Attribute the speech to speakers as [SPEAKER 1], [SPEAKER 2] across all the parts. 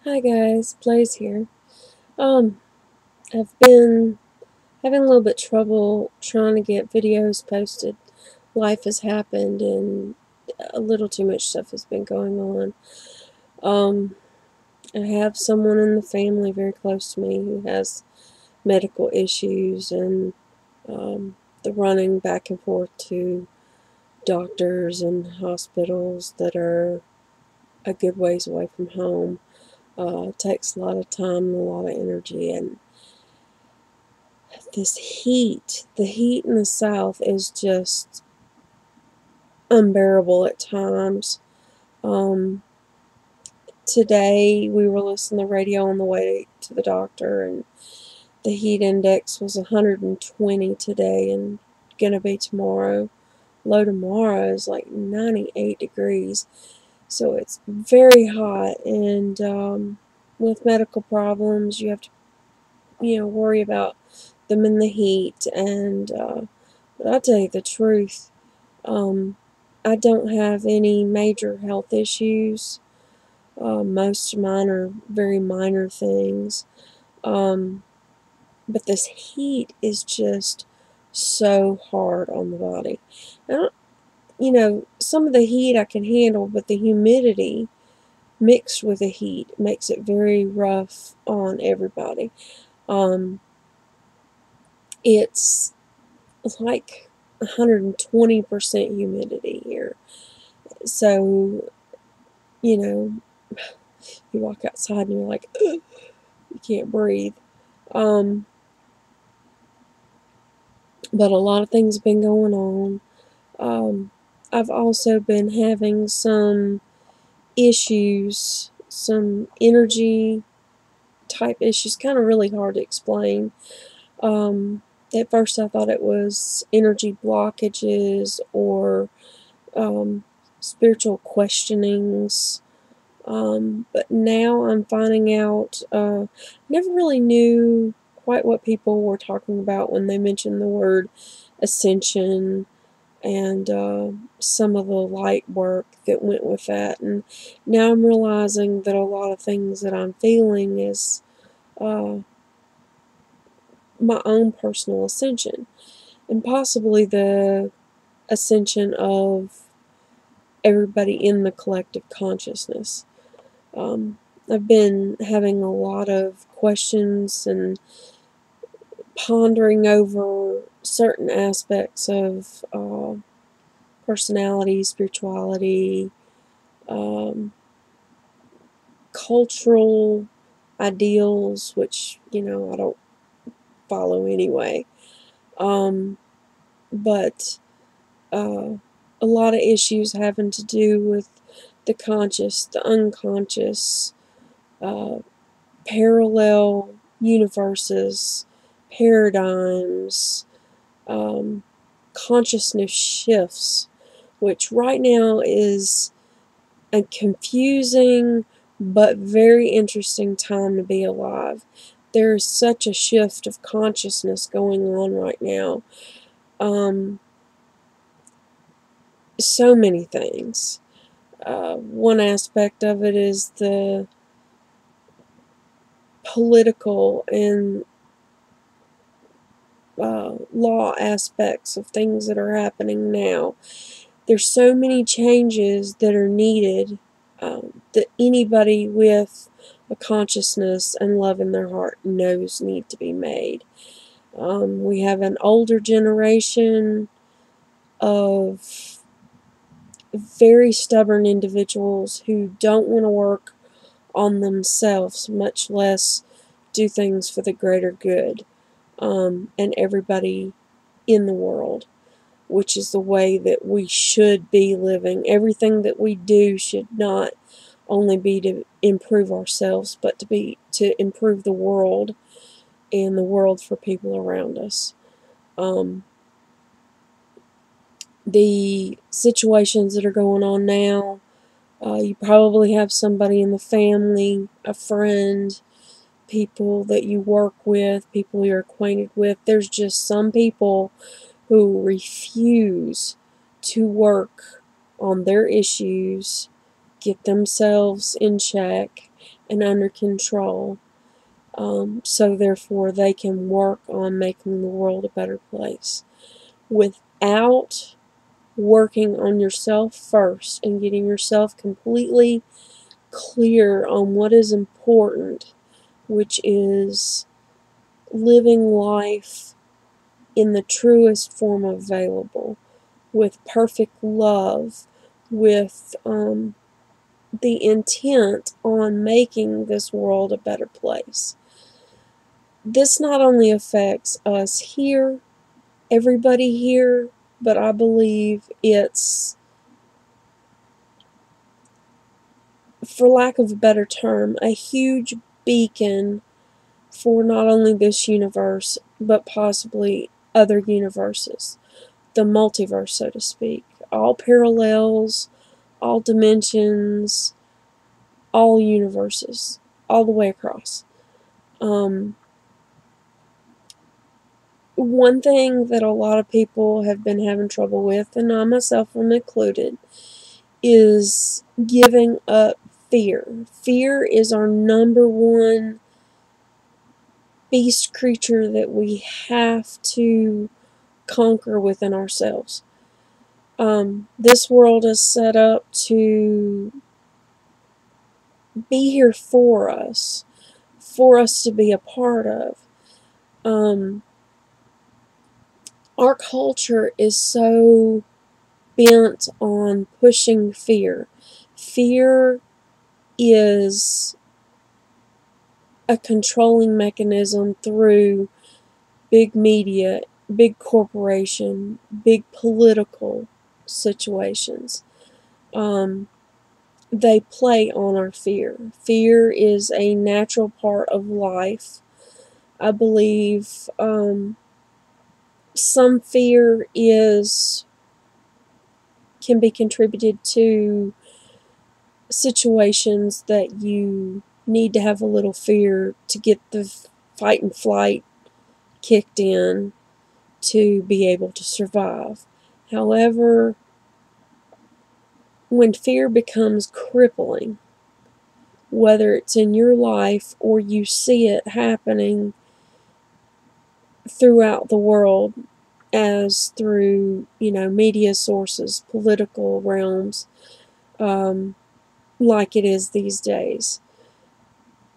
[SPEAKER 1] Hi guys, Blaze here. Um, I've been having a little bit trouble trying to get videos posted. Life has happened and a little too much stuff has been going on. Um, I have someone in the family very close to me who has medical issues and the running back and forth to doctors and hospitals that are a good ways away from home takes a lot of time and a lot of energy, and the heat in the South is just unbearable at times. Um, Today we were listening to the radio on the way to the doctor, and the heat index was 120 today, and gonna be tomorrow. Low tomorrow is like 98 degrees, so it's very hot. And with medical problems, you have to worry about them in the heat. And but I'll tell you the truth. Um, I don't have any major health issues. Most of mine are very minor things. Um, but this heat is just so hard on the body. I don't, some of the heat I can handle, but the humidity mixed with the heat makes it very rough on everybody. Um, it's like 120% humidity here. So, you know, you walk outside and you're like, ugh, you can't breathe. Um, but a lot of things have been going on. I've also been having some issues, some energy type issues, kind of really hard to explain. Um, at first, I thought it was energy blockages or um, spiritual questionings. But now I'm finding out, never really knew quite what people were talking about when they mentioned the word ascension and some of the light work that went with that. And now I'm realizing that a lot of things that I'm feeling is uh, my own personal ascension, and possibly the ascension of everybody in the collective consciousness. Um, I've been having a lot of questions and pondering over certain aspects of personality, spirituality, um, cultural ideals, which, I don't follow anyway. Um, but a lot of issues having to do with the conscious, the unconscious, uh, parallel universes, paradigms, um, consciousness shifts, which right now is a confusing but very interesting time to be alive. There is such a shift of consciousness going on right now. Um, so many things. One aspect of it is the political and law aspects of things that are happening now. There's so many changes that are needed, that anybody with a consciousness and love in their heart knows need to be made. We have an older generation of very stubborn individuals who don't want to work on themselves, much less do things for the greater good, and everybody in the world, which is the way that we should be living. Everything that we do should not only be to improve ourselves, but to improve the world and the world for people around us. Um, the situations that are going on now, you probably have somebody in the family, a friend, people that you work with, people you're acquainted with. There's just some people who refuse to work on their issues, get themselves in check, and under control. So therefore they can work on making the world a better place without working on yourself first and getting yourself completely clear on what is important, which is living life in the truest form available, with perfect love, with the intent on making this world a better place. This not only affects us here, everybody here, but I believe it's, for lack of a better term, a huge beacon for not only this universe, but possibly other universes. The multiverse, so to speak. All parallels, all dimensions, all universes, all the way across. One thing that a lot of people have been having trouble with, and I myself am included, is giving up fear. Fear is our number one beast creature that we have to conquer within ourselves. This world is set up to be here for us to be a part of. Our culture is so bent on pushing fear. Fear is a controlling mechanism through big media, big corporation, big political situations. They play on our fear. Fear is a natural part of life. I believe some fear can be contributed to situations that you need to have a little fear to get the fight and flight kicked in to be able to survive. However, when fear becomes crippling, whether it's in your life or you see it happening throughout the world, as through, media sources, political realms, like it is these days,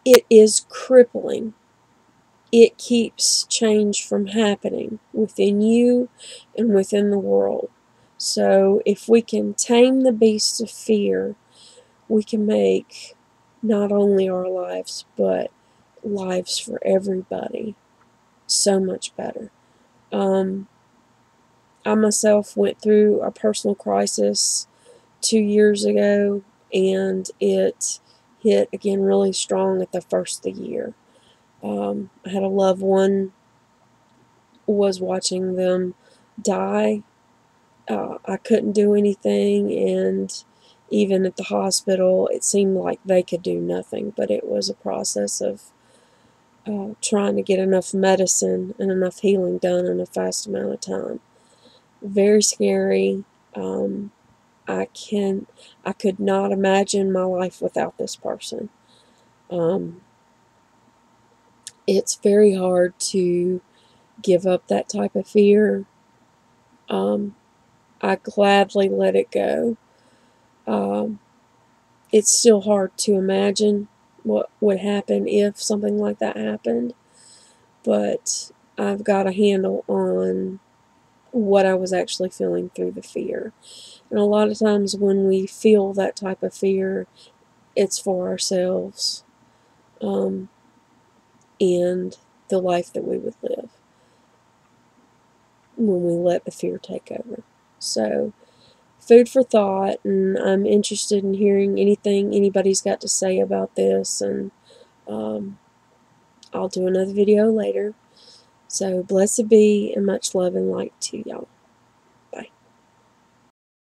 [SPEAKER 1] it is crippling. It keeps change from happening within you and within the world. So if we can tame the beast of fear, we can make not only our lives, but lives for everybody so much better. I myself went through a personal crisis 2 years ago, and it hit again really strong at the first of the year. I had a loved one, was watching them die. I couldn't do anything, and even at the hospital, it seemed like they could do nothing, but it was a process of trying to get enough medicine and enough healing done in a fast amount of time. Very scary. I could not imagine my life without this person. It's very hard to give up that type of fear. I gladly let it go. It's still hard to imagine what would happen if something like that happened, but I've got a handle on what I was actually feeling through the fear. And a lot of times when we feel that type of fear, it's for ourselves, and the life that we would live when we let the fear take over. So, food for thought, and I'm interested in hearing anything anybody's got to say about this, and I'll do another video later. So, blessed be, and much love and light to y'all.